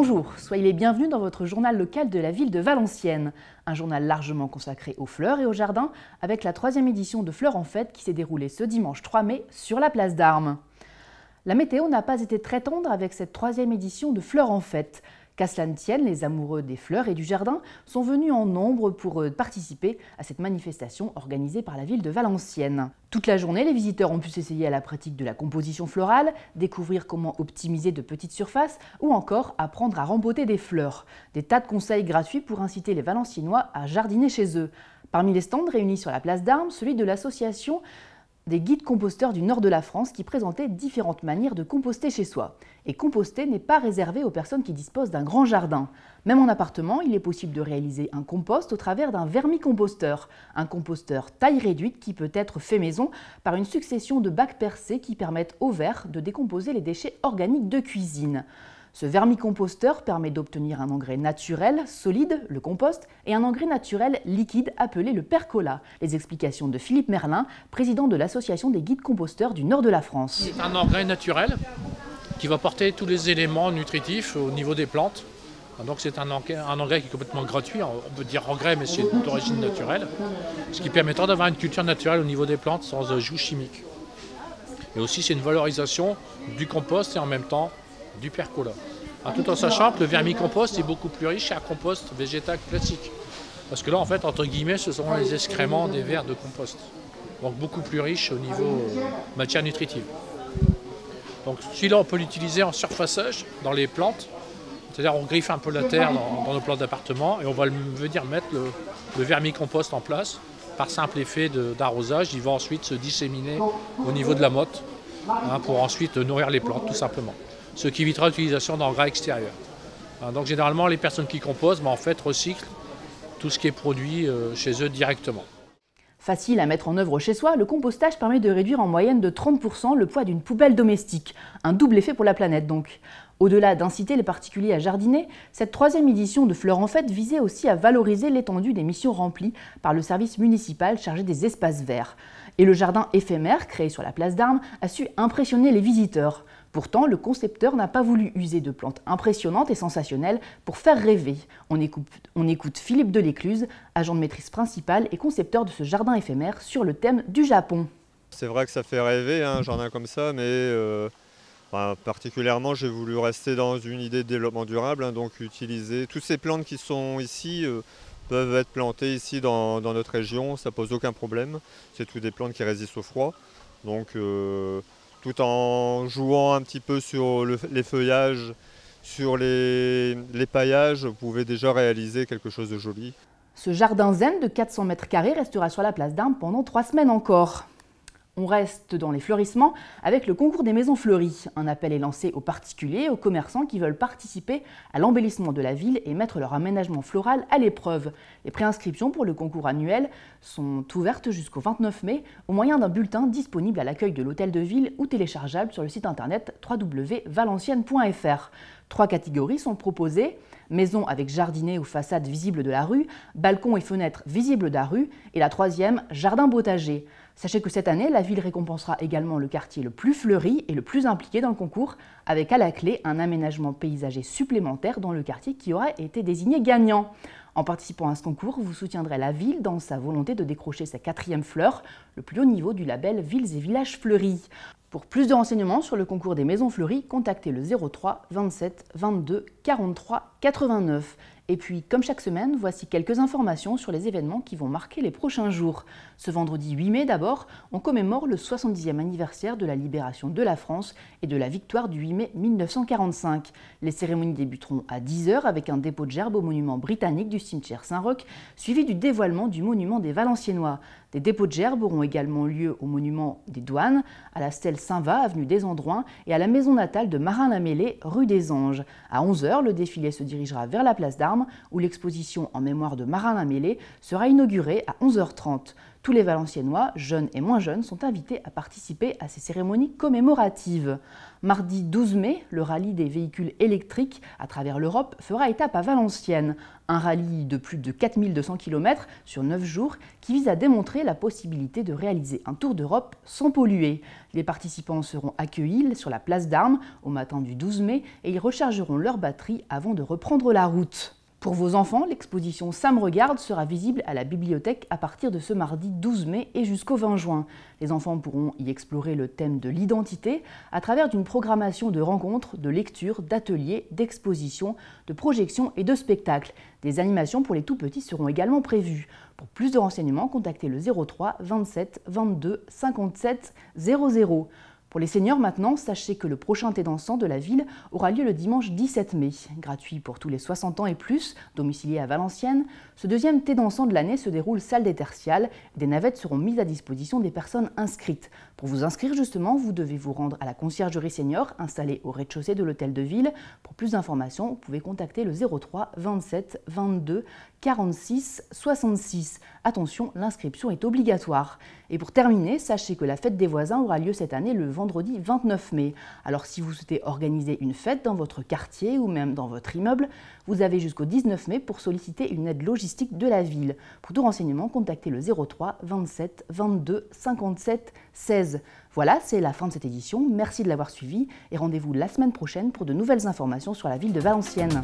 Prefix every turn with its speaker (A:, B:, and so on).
A: Bonjour, soyez les bienvenus dans votre journal local de la ville de Valenciennes. Un journal largement consacré aux fleurs et aux jardins, avec la 3e édition de Fleurs en Fête qui s'est déroulée ce dimanche 3 mai sur la place d'Armes. La météo n'a pas été très tendre avec cette 3e édition de Fleurs en Fête. Qu'à cela ne tienne, les amoureux des fleurs et du jardin sont venus en nombre pour participer à cette manifestation organisée par la ville de Valenciennes. Toute la journée, les visiteurs ont pu s'essayer à la pratique de la composition florale, découvrir comment optimiser de petites surfaces ou encore apprendre à rempoter des fleurs. Des tas de conseils gratuits pour inciter les Valenciennois à jardiner chez eux. Parmi les stands réunis sur la place d'Armes, celui de l'association des guides composteurs du nord de la France qui présentaient différentes manières de composter chez soi. Et composter n'est pas réservé aux personnes qui disposent d'un grand jardin. Même en appartement, il est possible de réaliser un compost au travers d'un vermicomposteur. Un composteur taille réduite qui peut être fait maison par une succession de bacs percés qui permettent au verre de décomposer les déchets organiques de cuisine. Ce vermicomposteur permet d'obtenir un engrais naturel, solide, le compost, et un engrais naturel liquide appelé le percola. Les explications de Philippe Merlin, président de l'association des guides composteurs du nord de la France.
B: C'est un engrais naturel qui va porter tous les éléments nutritifs au niveau des plantes. Donc c'est un engrais qui est complètement gratuit, on peut dire engrais mais c'est d'origine naturelle, ce qui permettra d'avoir une culture naturelle au niveau des plantes sans ajout chimique. Et aussi c'est une valorisation du compost et en même temps du percola. Tout en sachant que le vermicompost est beaucoup plus riche qu'un compost végétal classique. Parce que là, en fait, entre guillemets, ce sont les excréments des vers de compost. Donc beaucoup plus riche au niveau matière nutritive. Donc celui-là, on peut l'utiliser en surfaçage dans les plantes. C'est-à-dire on griffe un peu la terre dans nos plantes d'appartement et on va venir mettre le vermicompost en place. Par simple effet d'arrosage, il va ensuite se disséminer au niveau de la motte pour ensuite nourrir les plantes, tout simplement. Ce qui évitera l'utilisation d'engrais extérieurs. Donc généralement, les personnes qui compostent en fait, recyclent tout ce qui est produit chez eux directement.
A: Facile à mettre en œuvre chez soi, le compostage permet de réduire en moyenne de 30% le poids d'une poubelle domestique. Un double effet pour la planète donc. Au-delà d'inciter les particuliers à jardiner, cette 3e édition de Fleurs en Fête visait aussi à valoriser l'étendue des missions remplies par le service municipal chargé des espaces verts. Et le jardin éphémère, créé sur la place d'Armes, a su impressionner les visiteurs. Pourtant, le concepteur n'a pas voulu user de plantes impressionnantes et sensationnelles pour faire rêver. On écoute Philippe Delécluse, agent de maîtrise principal et concepteur de ce jardin éphémère sur le thème du Japon.
C: C'est vrai que ça fait rêver un jardin comme ça, mais particulièrement j'ai voulu rester dans une idée de développement durable, donc utiliser toutes ces plantes qui sont ici peuvent être plantées ici dans notre région, ça pose aucun problème. C'est toutes des plantes qui résistent au froid. Donc, tout en jouant un petit peu sur les feuillages, sur les paillages, vous pouvez déjà réaliser quelque chose de joli.
A: Ce jardin zen de 400 mètres carrés restera sur la place d'Armes pendant 3 semaines encore. On reste dans les fleurissements avec le concours des maisons fleuries. Un appel est lancé aux particuliers et aux commerçants qui veulent participer à l'embellissement de la ville et mettre leur aménagement floral à l'épreuve. Les préinscriptions pour le concours annuel sont ouvertes jusqu'au 29 mai au moyen d'un bulletin disponible à l'accueil de l'hôtel de ville ou téléchargeable sur le site internet www.valenciennes.fr. 3 catégories sont proposées: maison avec jardinet ou façade visible de la rue, balcon et fenêtres visibles de la rue, et la 3e, jardin potager. Sachez que cette année, la ville récompensera également le quartier le plus fleuri et le plus impliqué dans le concours, avec à la clé un aménagement paysager supplémentaire dans le quartier qui aura été désigné gagnant. En participant à ce concours, vous soutiendrez la ville dans sa volonté de décrocher sa 4e fleur, le plus haut niveau du label Villes et Villages Fleuris. Pour plus de renseignements sur le concours des maisons fleuries, contactez le 03 27 22 43 89. Et puis, comme chaque semaine, voici quelques informations sur les événements qui vont marquer les prochains jours. Ce vendredi 8 mai d'abord, on commémore le 70e anniversaire de la libération de la France et de la victoire du 8 mai 1945. Les cérémonies débuteront à 10 h avec un dépôt de gerbes au monument britannique du cimetière Saint-Roch, suivi du dévoilement du monument des Valenciennois. Des dépôts de gerbes auront également lieu au monument des Douanes, à la stèle Saint-Va, avenue des Androuins, et à la maison natale de Marin-la-Mêlée, rue des Anges. À 11 h, le défilé se dirigera vers la place d'Armes, où l'exposition en mémoire de Marin-la-Mêlée sera inaugurée à 11 h 30. Tous les Valenciennois, jeunes et moins jeunes, sont invités à participer à ces cérémonies commémoratives. Mardi 12 mai, le rallye des véhicules électriques à travers l'Europe fera étape à Valenciennes. Un rallye de plus de 4200 km sur 9 jours qui vise à démontrer la possibilité de réaliser un tour d'Europe sans polluer. Les participants seront accueillis sur la place d'Armes au matin du 12 mai et ils rechargeront leur batterie avant de reprendre la route. Pour vos enfants, l'exposition Ça me regarde sera visible à la bibliothèque à partir de ce mardi 12 mai et jusqu'au 20 juin. Les enfants pourront y explorer le thème de l'identité à travers d'une programmation de rencontres, de lectures, d'ateliers, d'expositions, de projections et de spectacles. Des animations pour les tout-petits seront également prévues. Pour plus de renseignements, contactez le 03 27 22 57 00. Pour les seniors maintenant, sachez que le prochain thé dansant de la ville aura lieu le dimanche 17 mai. Gratuit pour tous les 60 ans et plus, domiciliés à Valenciennes, ce deuxième thé dansant de l'année se déroule salle des Tertiales. Des navettes seront mises à disposition des personnes inscrites. Pour vous inscrire justement, vous devez vous rendre à la conciergerie senior installée au rez-de-chaussée de l'hôtel de ville. Pour plus d'informations, vous pouvez contacter le 03 27 22 46 66. Attention, l'inscription est obligatoire. Et pour terminer, sachez que la fête des voisins aura lieu cette année le vendredi 29 mai. Alors si vous souhaitez organiser une fête dans votre quartier ou même dans votre immeuble, vous avez jusqu'au 19 mai pour solliciter une aide logistique de la ville. Pour tout renseignement, contactez le 03 27 22 57 16. Voilà, c'est la fin de cette édition. Merci de l'avoir suivi et rendez-vous la semaine prochaine pour de nouvelles informations sur la ville de Valenciennes.